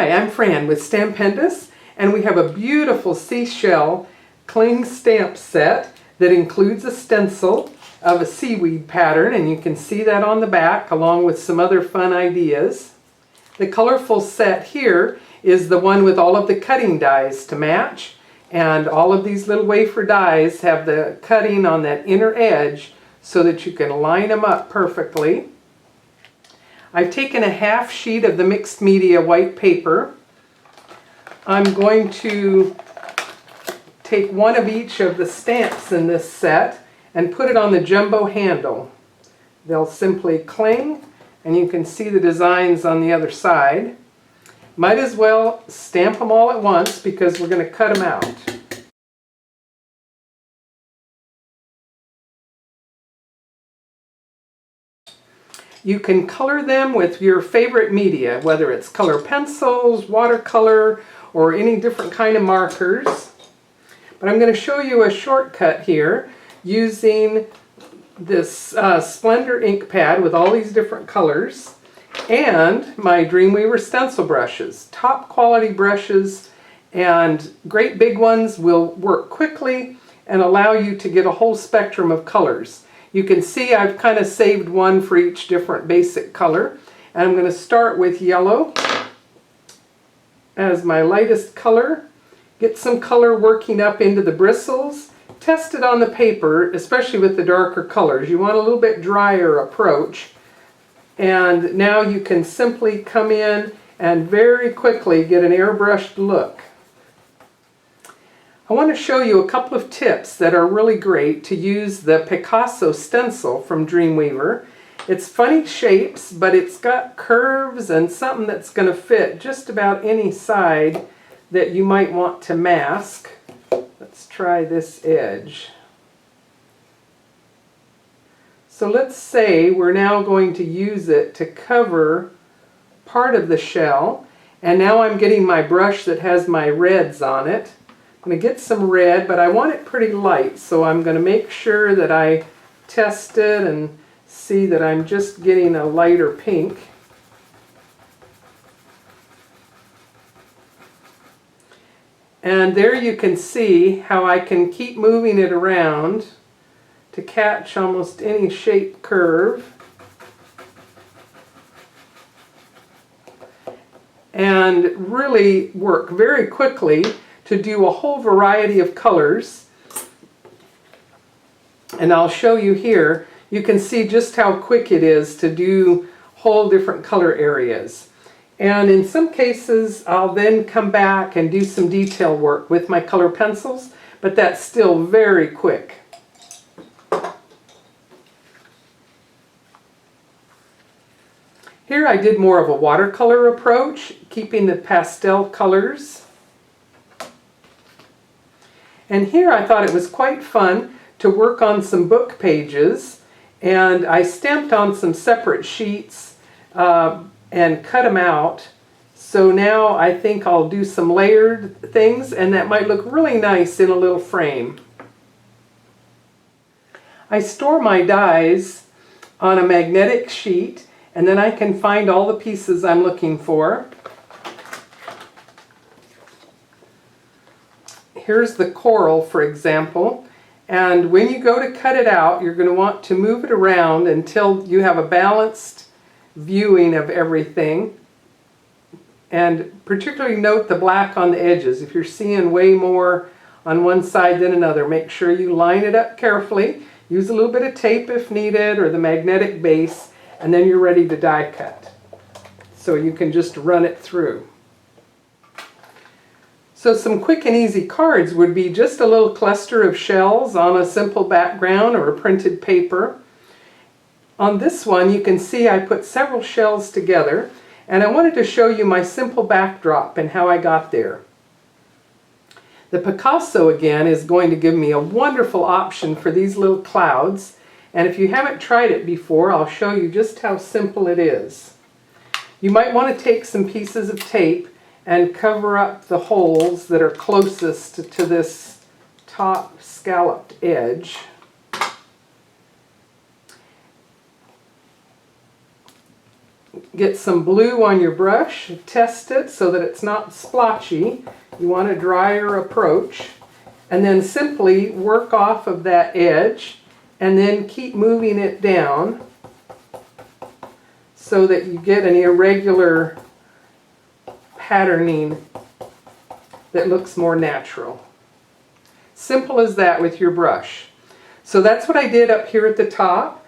Hi, I'm Fran with Stampendous, and we have a beautiful seashell cling stamp set that includes a stencil of a seaweed pattern, and you can see that on the back along with some other fun ideas. The colorful set here is the one with all of the cutting dies to match, and all of these little wafer dies have the cutting on that inner edge so that you can line them up perfectly. I've taken a half sheet of the mixed media white paper. I'm going to take one of each of the stamps in this set and put it on the jumbo handle. They'll simply cling, and you can see the designs on the other side. Might as well stamp them all at once because we're going to cut them out. You can color them with your favorite media, whether it's color pencils, watercolor, or any different kind of markers. But I'm going to show you a shortcut here using this Splendor ink pad with all these different colors and my Dreamweaver stencil brushes. Top quality brushes, and great big ones will work quickly and allow you to get a whole spectrum of colors. You can see I've kind of saved one for each different basic color. And I'm going to start with yellow as my lightest color. Get some color working up into the bristles. Test it on the paper, especially with the darker colors. You want a little bit drier approach. And now you can simply come in and very quickly get an airbrushed look. I want to show you a couple of tips that are really great to use the Picasso stencil from Dreamweaver. It's funny shapes, but it's got curves and something that's going to fit just about any side that you might want to mask. Let's try this edge. So let's say we're now going to use it to cover part of the shell, and now I'm getting my brush that has my reds on it. I'm going to get some red, but I want it pretty light, so I'm going to make sure that I test it and see that I'm just getting a lighter pink. And there you can see how I can keep moving it around to catch almost any shape curve. And really work very quickly to do a whole variety of colors. And I'll show you here. You can see just how quick it is to do whole different color areas. And in some cases, I'll then come back and do some detail work with my color pencils, but that's still very quick. Here I did more of a watercolor approach, keeping the pastel colors. And here I thought it was quite fun to work on some book pages, and I stamped on some separate sheets and cut them out. So now I think I'll do some layered things, and that might look really nice in a little frame. I store my dies on a magnetic sheet, and then I can find all the pieces I'm looking for. Here's the coral, for example, and when you go to cut it out, you're going to want to move it around until you have a balanced viewing of everything. And particularly note the black on the edges. If you're seeing way more on one side than another, make sure you line it up carefully. Use a little bit of tape if needed, or the magnetic base, and then you're ready to die cut. So you can just run it through. So some quick and easy cards would be just a little cluster of shells on a simple background or a printed paper. On this one you can see I put several shells together, and I wanted to show you my simple backdrop and how I got there. The Picasso again is going to give me a wonderful option for these little clouds, and if you haven't tried it before, I'll show you just how simple it is. You might want to take some pieces of tape and cover up the holes that are closest to this top scalloped edge. get some blue on your brush, test it so that it's not splotchy. You want a drier approach. And then simply work off of that edge and then keep moving it down so that you get an irregular patterning that looks more natural. Simple as that with your brush. So that's what I did up here at the top.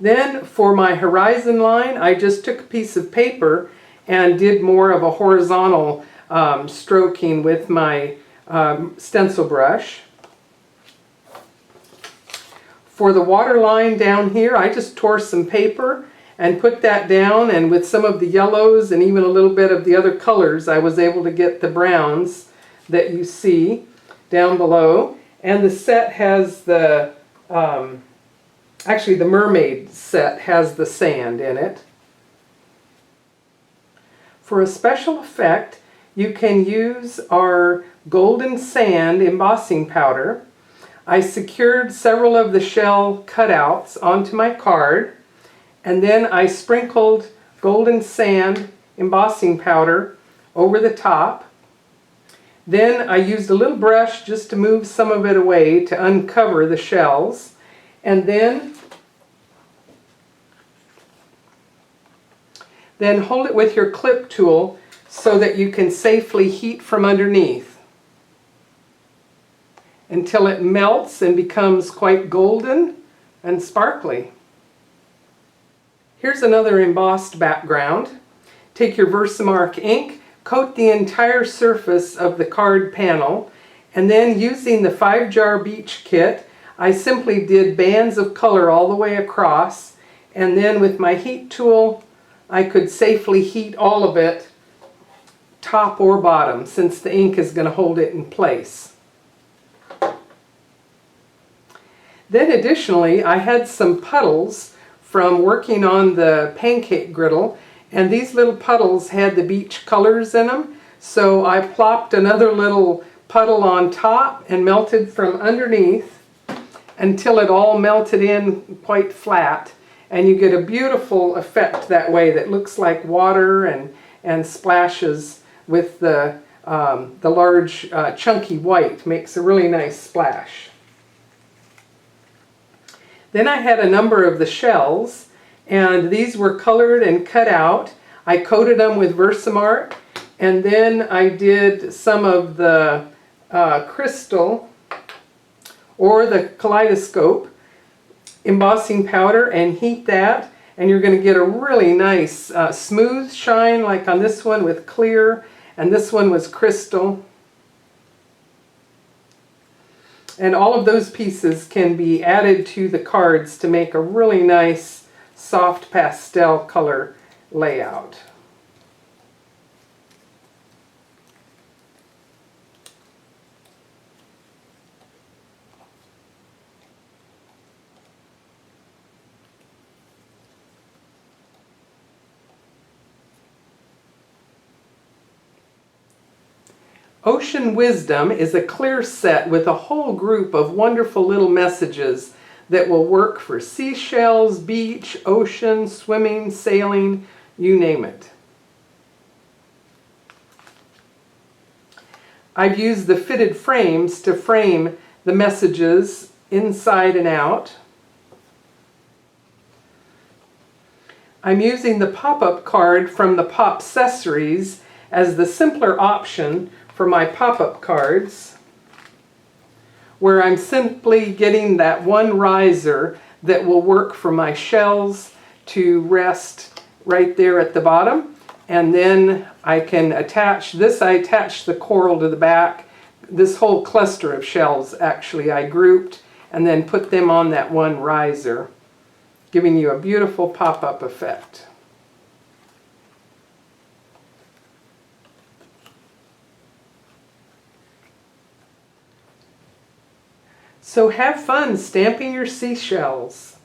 Then for my horizon line, I just took a piece of paper and did more of a horizontal stroking with my stencil brush. For the water line down here, I just tore some paper and put that down, and with some of the yellows and even a little bit of the other colors, I was able to get the browns that you see down below. And the set has the, actually the mermaid set has the sand in it. For a special effect, you can use our golden sand embossing powder. I secured several of the shell cutouts onto my card, and then I sprinkled golden sand embossing powder over the top. Then I used a little brush just to move some of it away to uncover the shells, and then hold it with your clip tool so that you can safely heat from underneath until it melts and becomes quite golden and sparkly. Here's another embossed background. Take your Versamark ink, coat the entire surface of the card panel, and then using the 5-jar beach kit, I simply did bands of color all the way across, and then with my heat tool, I could safely heat all of it, top or bottom, since the ink is going to hold it in place. Then additionally, I had some puddles from working on the pancake griddle, and these little puddles had the beach colors in them, so I plopped another little puddle on top and melted from underneath until it all melted in quite flat, and you get a beautiful effect that way that looks like water and splashes with the large chunky white. Makes a really nice splash. Then I had a number of the shells, and these were colored and cut out. I coated them with Versamark, and then I did some of the crystal or the kaleidoscope embossing powder and heat that, and you're going to get a really nice smooth shine, like on this one with clear, and this one was crystal. And all of those pieces can be added to the cards to make a really nice soft pastel color layout. Ocean Wisdom is a clear set with a whole group of wonderful little messages that will work for seashells, beach, ocean, swimming, sailing, you name it. I've used the fitted frames to frame the messages inside and out. I'm using the pop-up card from the Popccessories as the simpler option for my pop-up cards, where I'm simply getting that one riser that will work for my shells to rest right there at the bottom. And then I can attach this. I attached the coral to the back. This whole cluster of shells actually I grouped and then put them on that one riser, giving you a beautiful pop-up effect. So have fun stamping your seashells.